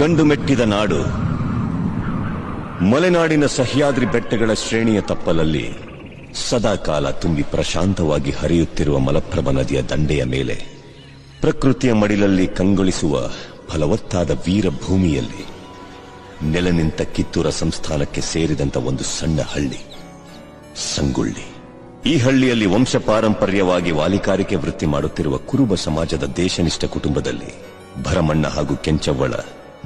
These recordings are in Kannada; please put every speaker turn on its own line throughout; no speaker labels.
ಗಂಡು ಮೆಟ್ಟಿದ ನಾಡು ಮಲೆನಾಡಿನ ಸಹ್ಯಾದ್ರಿ ಬೆಟ್ಟಗಳ ಶ್ರೇಣಿಯ ತಪ್ಪಲಲ್ಲಿ ಸದಾಕಾಲ ತುಂಬಿ ಪ್ರಶಾಂತವಾಗಿ ಹರಿಯುತ್ತಿರುವ ಮಲಪ್ರಭ ನದಿಯ ದಂಡೆಯ ಮೇಲೆ ಪ್ರಕೃತಿಯ ಮಡಿಲಲ್ಲಿ ಕಂಗೊಳಿಸುವ ಫಲವತ್ತಾದ ವೀರಭೂಮಿಯಲ್ಲಿ ನೆಲೆ ನಿಂತ ಕಿತ್ತೂರ ಸಂಸ್ಥಾನಕ್ಕೆ ಸೇರಿದಂತ ಒಂದು ಸಣ್ಣ ಹಳ್ಳಿ ಸಂಗೊಳ್ಳಿ. ಈ ಹಳ್ಳಿಯಲ್ಲಿ ವಂಶ ಪಾರಂಪರ್ಯವಾಗಿ ವಾಲಿಕಾರಿಕೆ ವೃತ್ತಿ ಮಾಡುತ್ತಿರುವ ಕುರುಬ ಸಮಾಜದ ದೇಶನಿಷ್ಠ ಕುಟುಂಬದಲ್ಲಿ ಭರಮಣ್ಣ ಹಾಗೂ ಕೆಂಚವ್ವಳ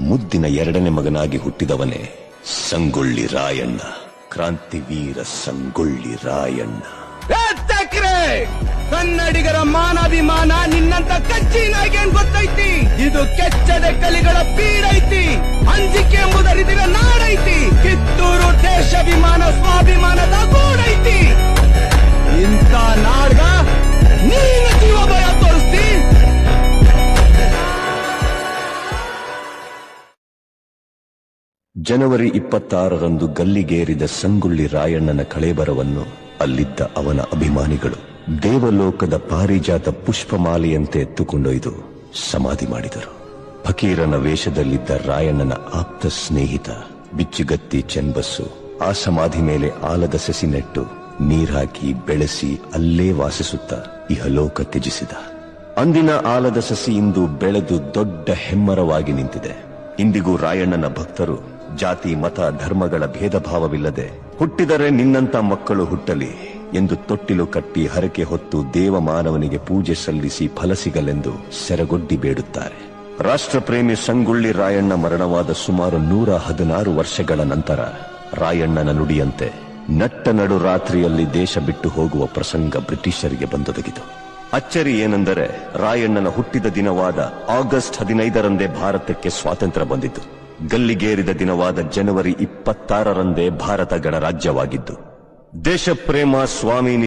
ಮುದ್ದಿನ ಎರಡನೇ ಮಗನಾಗಿ ಹುಟ್ಟಿದವನೇ ಸಂಗೊಳ್ಳಿ ರಾಯಣ್ಣ. ಕ್ರಾಂತಿವೀರ ಸಂಗೊಳ್ಳಿ ರಾಯಣ್ಣ.
ಕನ್ನಡಿಗರ ಮಾನಾಭಿಮಾನ ನಿನ್ನಂತ ಕಚ್ಚಿನಾಗಿ ಗೊತ್ತೈತಿ. ಇದು ಕೆಚ್ಚದ ಕಲಿಗಳ ಬೀಡೈತಿ. ಅಂಜಿಕೆ ಎಂಬುದರಿದಿರ ನಾಡೈತಿ. ಕಿತ್ತೂರು ದೇಶಾಭಿಮಾನ ಸ್ವಾಭಿಮಾನದ ಗೂಡೈತಿ. ಇಂಥ ನಾಡ್ಗ ನೀನು ಜೀವ ಭಯ ತೋರಿಸ್ತಿ.
ಜನವರಿ 26ರಂದು ಗಲ್ಲಿಗೇರಿದ ಸಂಗೊಳ್ಳಿ ರಾಯಣ್ಣನ ಕಳೇಬರವನ್ನು ಅಲ್ಲಿದ್ದ ಅವನ ಅಭಿಮಾನಿಗಳು ದೇವಲೋಕದ ಪಾರಿಜಾತ ಪುಷ್ಪಮಾಲೆಯಂತೆ ಎತ್ತುಕೊಂಡೊಯ್ದು ಸಮಾಧಿ ಮಾಡಿದರು. ಫಕೀರನ ವೇಷದಲ್ಲಿದ್ದ ರಾಯಣ್ಣನ ಆಪ್ತ ಸ್ನೇಹಿತ ಬಿಚ್ಚುಗತ್ತಿ ಚೆನ್ಬಸ್ಸು ಆ ಸಮಾಧಿ ಮೇಲೆ ಆಲದ ಸಸಿ ನೆಟ್ಟು ನೀರಾಕಿ ಬೆಳೆಸಿ ಅಲ್ಲೇ ವಾಸಿಸುತ್ತಾ ಇಹಲೋಕ ತ್ಯಜಿಸಿದ. ಅಂದಿನ ಆಲದ ಸಸಿ ಇಂದು ಬೆಳೆದು ದೊಡ್ಡ ಹೆಮ್ಮರವಾಗಿ ನಿಂತಿದೆ. ಇಂದಿಗೂ ರಾಯಣ್ಣನ ಭಕ್ತರು ಜಾತಿ ಮತ ಧರ್ಮಗಳ ಭೇದ ಭಾವವಿಲ್ಲದೆ ಹುಟ್ಟಿದರೆ ನಿನ್ನಂತ ಮಕ್ಕಳು ಹುಟ್ಟಲಿ ಎಂದು ತೊಟ್ಟಿಲು ಕಟ್ಟಿ ಹರಕೆ ಹೊತ್ತು ದೇವಮಾನವನಿಗೆ ಪೂಜೆ ಸಲ್ಲಿಸಿ ಫಲ ಸಿಗಲೆಂದು ಸೆರಗೊಡ್ಡಿ ಬೇಡುತ್ತಾರೆ. ರಾಷ್ಟ್ರಪ್ರೇಮಿ ಸಂಗೊಳ್ಳಿ ರಾಯಣ್ಣ ಮರಣವಾದ ಸುಮಾರು 116 ವರ್ಷಗಳ ನಂತರ ರಾಯಣ್ಣನ ನುಡಿಯಂತೆ ನಟ್ಟ ನಡು ರಾತ್ರಿಯಲ್ಲಿ ದೇಶ ಬಿಟ್ಟು ಹೋಗುವ ಪ್ರಸಂಗ ಬ್ರಿಟಿಷರಿಗೆ ಬಂದೊದಗಿತು. ಅಚ್ಚರಿ ಏನೆಂದರೆ ರಾಯಣ್ಣನ ಹುಟ್ಟಿದ ದಿನವಾದ ಆಗಸ್ಟ್ 15ರಂದೇ ಭಾರತಕ್ಕೆ ಸ್ವಾತಂತ್ರ್ಯ ಬಂದಿತು. ಗಲ್ಲಿಗೇರಿದ ದಿನವಾದ ಜನವರಿ 26ರಂದೇ ಭಾರತ ಗಣರಾಜ್ಯವಾಗಿದ್ದು ದೇಶ ಪ್ರೇಮ ಸ್ವಾಮಿ